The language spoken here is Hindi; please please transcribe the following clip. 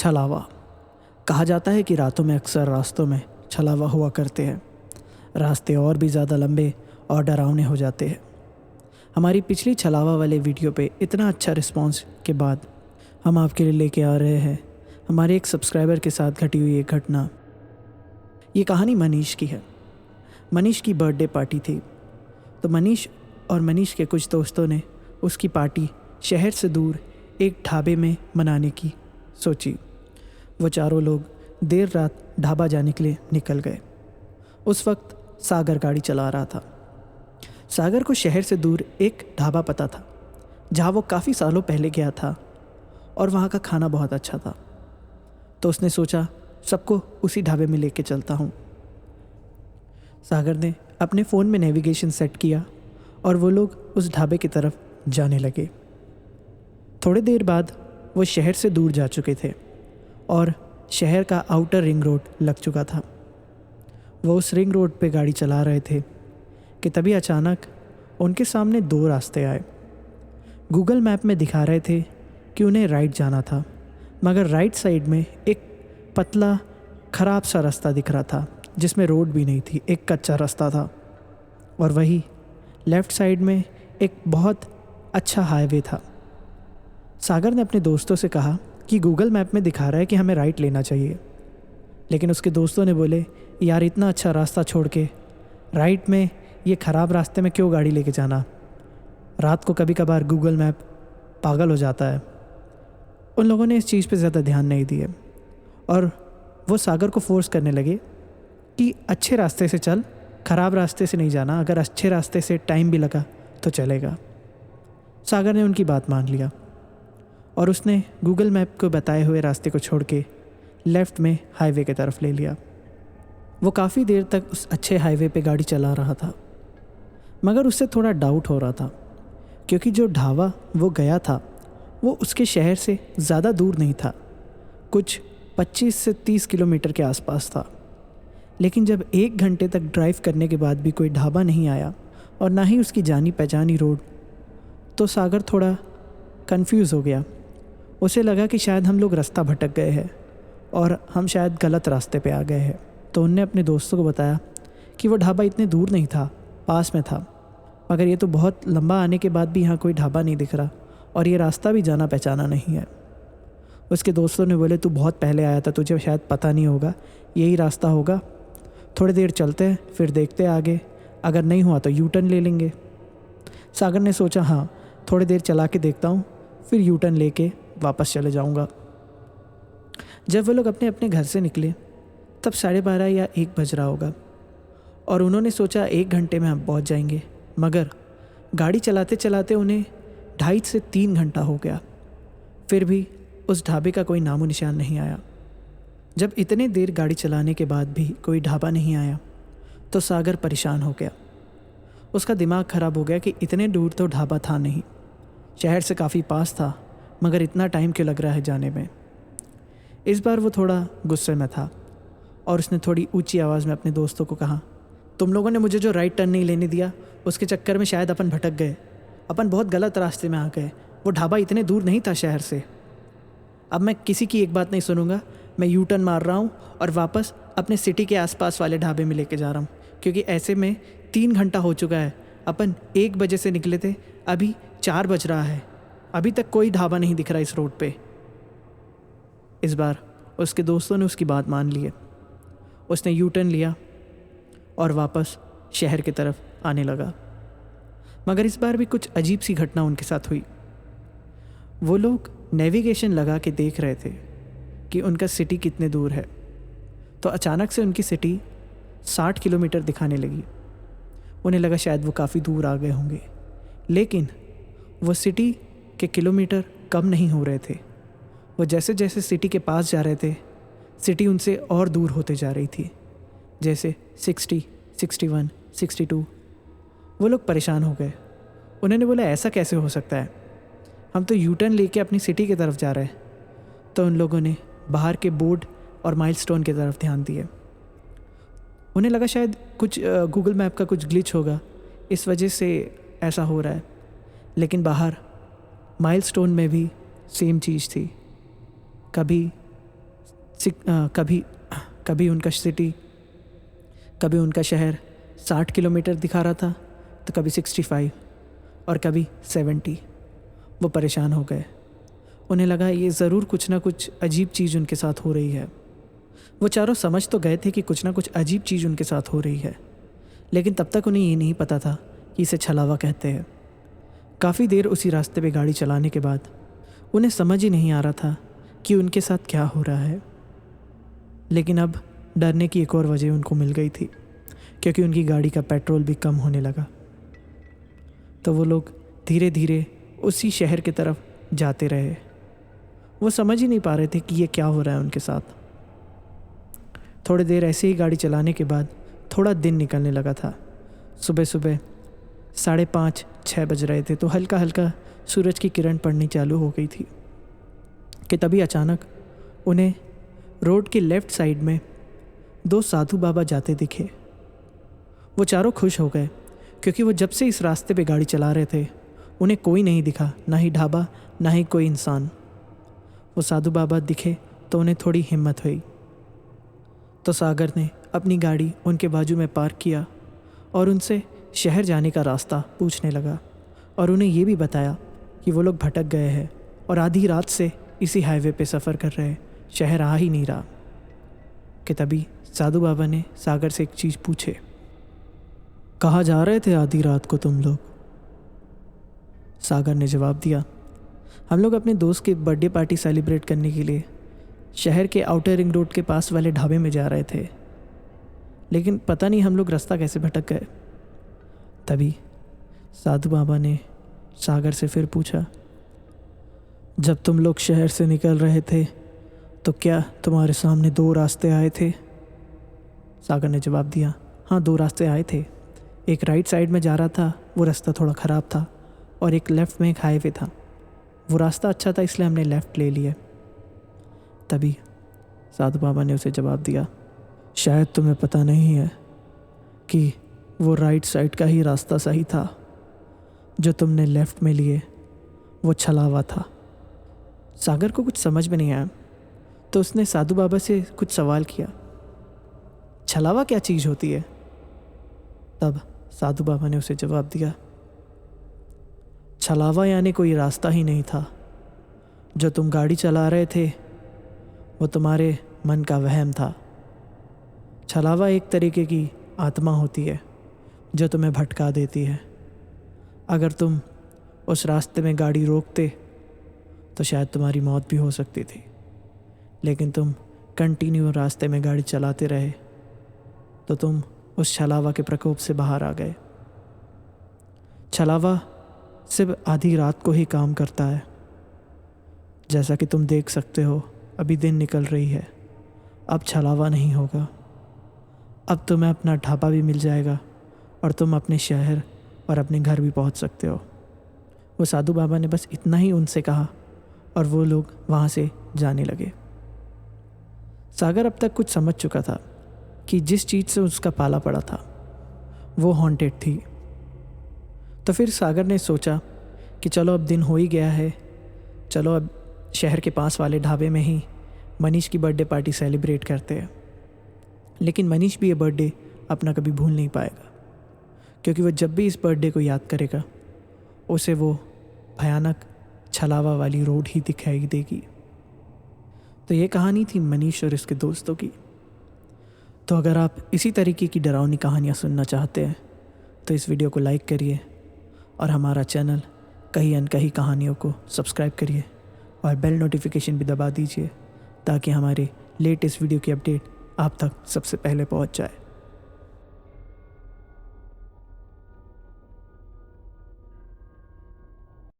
छलावा। कहा जाता है कि रातों में अक्सर रास्तों में छलावा हुआ करते हैं। रास्ते और भी ज़्यादा लंबे और डरावने हो जाते हैं। हमारी पिछली छलावा वाले वीडियो पे इतना अच्छा रिस्पांस के बाद हम आपके लिए लेके आ रहे हैं हमारे एक सब्सक्राइबर के साथ घटी हुई एक घटना। ये कहानी मनीष की है। मनीष की बर्थडे पार्टी थी, तो मनीष और मनीष के कुछ दोस्तों ने उसकी पार्टी शहर से दूर एक ढाबे में मनाने की सोची। वो चारों लोग देर रात ढाबा जाने के लिए निकल गए। उस वक्त सागर गाड़ी चला रहा था। सागर को शहर से दूर एक ढाबा पता था जहाँ वो काफ़ी सालों पहले गया था और वहाँ का खाना बहुत अच्छा था। तो उसने सोचा सबको उसी ढाबे में लेके चलता हूँ। सागर ने अपने फ़ोन में नेविगेशन सेट किया और वो लोग उस ढाबे की तरफ जाने लगे। थोड़ी देर बाद वो शहर से दूर जा चुके थे और शहर का आउटर रिंग रोड लग चुका था। वो उस रिंग रोड पे गाड़ी चला रहे थे कि तभी अचानक उनके सामने दो रास्ते आए। गूगल मैप में दिखा रहे थे कि उन्हें राइट जाना था, मगर राइट साइड में एक पतला ख़राब सा रास्ता दिख रहा था जिसमें रोड भी नहीं थी, एक कच्चा रास्ता था। और वही लेफ़्ट साइड में एक बहुत अच्छा हाईवे था। सागर ने अपने दोस्तों से कहा कि गूगल मैप में दिखा रहा है कि हमें राइट लेना चाहिए, लेकिन उसके दोस्तों ने बोले यार इतना अच्छा रास्ता छोड़ के राइट में ये ख़राब रास्ते में क्यों गाड़ी लेके जाना। रात को कभी कभार गूगल मैप पागल हो जाता है। उन लोगों ने इस चीज़ पे ज़्यादा ध्यान नहीं दिए और वो सागर को फोर्स करने लगे कि अच्छे रास्ते से चल, ख़राब रास्ते से नहीं जाना, अगर अच्छे रास्ते से टाइम भी लगा तो चलेगा। सागर ने उनकी बात मान लिया और उसने गूगल मैप को बताए हुए रास्ते को छोड़ के लेफ़्ट में हाईवे की तरफ ले लिया। वो काफ़ी देर तक उस अच्छे हाईवे पे गाड़ी चला रहा था, मगर उससे थोड़ा डाउट हो रहा था क्योंकि जो ढाबा वो गया था वो उसके शहर से ज़्यादा दूर नहीं था, कुछ 25 से 30 किलोमीटर के आसपास था। लेकिन जब 1 घंटे तक ड्राइव करने के बाद भी कोई ढाबा नहीं आया और ना ही उसकी जानी पहचानी रोड, तो सागर थोड़ा कंफ्यूज हो गया। उसे लगा कि शायद हम लोग रास्ता भटक गए हैं और हम शायद गलत रास्ते पे आ गए हैं। तो उनने अपने दोस्तों को बताया कि वो ढाबा इतने दूर नहीं था, पास में था, मगर ये तो बहुत लंबा आने के बाद भी यहाँ कोई ढाबा नहीं दिख रहा और ये रास्ता भी जाना पहचाना नहीं है। उसके दोस्तों ने बोले तू बहुत पहले आया था, तुझे शायद पता नहीं होगा, यही रास्ता होगा, थोड़ी देर चलते हैं फिर देखते हैं आगे, अगर नहीं हुआ तो यू टर्न ले लेंगे। सागर ने सोचा हाँ थोड़ी देर चला के देखता हूँ, फिर यू टर्न लेके वापस चले जाऊँगा। जब वो लोग अपने अपने घर से निकले तब 12:30 या 1 बज रहा होगा और उन्होंने सोचा 1 घंटे में हम पहुँच जाएंगे, मगर गाड़ी चलाते चलाते उन्हें 2.5 से 3 घंटा हो गया। फिर भी उस ढाबे का कोई नामो निशान नहीं आया। जब इतने देर गाड़ी चलाने के बाद भी कोई ढाबा नहीं आया तो सागर परेशान हो गया। उसका दिमाग ख़राब हो गया कि इतने दूर तो ढाबा था नहीं, शहर से काफ़ी पास था, मगर इतना टाइम क्यों लग रहा है जाने में। इस बार वो थोड़ा गुस्से में था और उसने थोड़ी ऊंची आवाज़ में अपने दोस्तों को कहा तुम लोगों ने मुझे जो राइट टर्न नहीं लेने दिया उसके चक्कर में शायद अपन भटक गए, अपन बहुत गलत रास्ते में आ गए। वो ढाबा इतने दूर नहीं था शहर से। अब मैं किसी की एक बात नहीं सुनूंगा, मैं यू टर्न मार रहा हूँ और वापस अपने सिटी के आसपास वाले ढाबे में लेके जा रहा हूँ, क्योंकि ऐसे में 3 घंटा हो चुका है। अपन 1 बजे से निकले थे, अभी 4 बज रहा है, अभी तक कोई ढाबा नहीं दिख रहा इस रोड पे। इस बार उसके दोस्तों ने उसकी बात मान ली है। उसने यू टर्न लिया और वापस शहर की तरफ आने लगा, मगर इस बार भी कुछ अजीब सी घटना उनके साथ हुई। वो लोग नेविगेशन लगा के देख रहे थे कि उनका सिटी कितने दूर है, तो अचानक से उनकी सिटी 60 किलोमीटर दिखाने लगी। उन्हें लगा शायद वो काफ़ी दूर आ गए होंगे, लेकिन वो सिटी के किलोमीटर कम नहीं हो रहे थे। वो जैसे जैसे सिटी के पास जा रहे थे, सिटी उनसे और दूर होते जा रही थी, जैसे 60, 61, 62। वो लोग परेशान हो गए। उन्होंने बोला ऐसा कैसे हो सकता है, हम तो यू टर्न लेके अपनी सिटी की तरफ जा रहे हैं। तो उन लोगों ने बाहर के बोर्ड और माइलस्टोन की तरफ ध्यान दिए। उन्हें लगा शायद कुछ गूगल मैप का कुछ ग्लिच होगा, इस वजह से ऐसा हो रहा है। लेकिन बाहर माइलस्टोन में भी सेम चीज़ थी, कभी कभी कभी उनका शहर 60 किलोमीटर दिखा रहा था, तो कभी 65 और कभी 70। वो परेशान हो गए। उन्हें लगा ये ज़रूर कुछ ना कुछ अजीब चीज़ उनके साथ हो रही है। वो चारों समझ तो गए थे कि कुछ ना कुछ अजीब चीज़ उनके साथ हो रही है, लेकिन तब तक उन्हें ये नहीं पता था कि इसे छलावा कहते हैं। काफ़ी देर उसी रास्ते पे गाड़ी चलाने के बाद उन्हें समझ ही नहीं आ रहा था कि उनके साथ क्या हो रहा है। लेकिन अब डरने की एक और वजह उनको मिल गई थी, क्योंकि उनकी गाड़ी का पेट्रोल भी कम होने लगा। तो वो लोग धीरे धीरे उसी शहर की तरफ जाते रहे। वो समझ ही नहीं पा रहे थे कि ये क्या हो रहा है उनके साथ। थोड़ी देर ऐसे ही गाड़ी चलाने के बाद थोड़ा दिन निकलने लगा था। सुबह सुबह 5:30-6 बज रहे थे, तो हल्का हल्का सूरज की किरण पड़नी चालू हो गई थी कि तभी अचानक उन्हें रोड के लेफ़्ट साइड में 2 साधु बाबा जाते दिखे। वो चारों खुश हो गए, क्योंकि वो जब से इस रास्ते पे गाड़ी चला रहे थे उन्हें कोई नहीं दिखा, ना ही ढाबा ना ही कोई इंसान। वो साधु बाबा दिखे तो उन्हें थोड़ी हिम्मत हुई। तो सागर ने अपनी गाड़ी उनके बाजू में पार्क किया और उनसे शहर जाने का रास्ता पूछने लगा, और उन्हें ये भी बताया कि वो लोग भटक गए हैं और आधी रात से इसी हाईवे पे सफ़र कर रहे हैं, शहर आ ही नहीं रहा। कि तभी साधु बाबा ने सागर से एक चीज़ पूछे, कहाँ जा रहे थे आधी रात को तुम लोग? सागर ने जवाब दिया, हम लोग अपने दोस्त की बर्थडे पार्टी सेलिब्रेट करने के लिए शहर के आउटर रिंग रोड के पास वाले ढाबे में जा रहे थे, लेकिन पता नहीं हम लोग रास्ता कैसे भटक गए। तभी साधु बाबा ने सागर से फिर पूछा, जब तुम लोग शहर से निकल रहे थे तो क्या तुम्हारे सामने 2 रास्ते आए थे? सागर ने जवाब दिया, हाँ 2 रास्ते आए थे। एक राइट साइड में जा रहा था, वो रास्ता थोड़ा ख़राब था, और एक लेफ़्ट में एक हाईवे था। वो रास्ता अच्छा था, इसलिए हमने लेफ़्ट ले लिया। तभी साधु बाबा ने उसे जवाब दिया, शायद तुम्हें पता नहीं है कि वो राइट साइड का ही रास्ता सही था, जो तुमने लेफ़्ट में लिए वो छलावा था। सागर को कुछ समझ में नहीं आया, तो उसने साधु बाबा से कुछ सवाल किया, छलावा क्या चीज़ होती है? तब साधु बाबा ने उसे जवाब दिया, छलावा यानी कोई रास्ता ही नहीं था। जो तुम गाड़ी चला रहे थे वो तुम्हारे मन का वहम था। छलावा एक तरीके की आत्मा होती है जो तुम्हें भटका देती है। अगर तुम उस रास्ते में गाड़ी रोकते तो शायद तुम्हारी मौत भी हो सकती थी, लेकिन तुम कंटिन्यू रास्ते में गाड़ी चलाते रहे तो तुम उस छलावा के प्रकोप से बाहर आ गए। छलावा सिर्फ आधी रात को ही काम करता है। जैसा कि तुम देख सकते हो, अभी दिन निकल रही है, अब छलावा नहीं होगा। अब तुम्हें अपना ढाबा भी मिल जाएगा और तुम अपने शहर और अपने घर भी पहुंच सकते हो। वो साधु बाबा ने बस इतना ही उनसे कहा और वो लोग वहाँ से जाने लगे। सागर अब तक कुछ समझ चुका था कि जिस चीज़ से उसका पाला पड़ा था वो हॉन्टेड थी। तो फिर सागर ने सोचा कि चलो अब दिन हो ही गया है, चलो अब शहर के पास वाले ढाबे में ही मनीष की बर्थडे पार्टी सेलिब्रेट करते हैं। लेकिन मनीष भी ये बर्थडे अपना कभी भूल नहीं पाएगा, क्योंकि वो जब भी इस बर्थडे को याद करेगा उसे वो भयानक छलावा वाली रोड ही दिखाई देगी। तो ये कहानी थी मनीष और इसके दोस्तों की। तो अगर आप इसी तरीके की डरावनी कहानियाँ सुनना चाहते हैं तो इस वीडियो को लाइक करिए और हमारा चैनल कहीं अनकहीं कहानियों को सब्सक्राइब करिए और बेल नोटिफिकेशन भी दबा दीजिए, ताकि हमारे लेटेस्ट वीडियो की अपडेट आप तक सबसे पहले पहुंच जाए।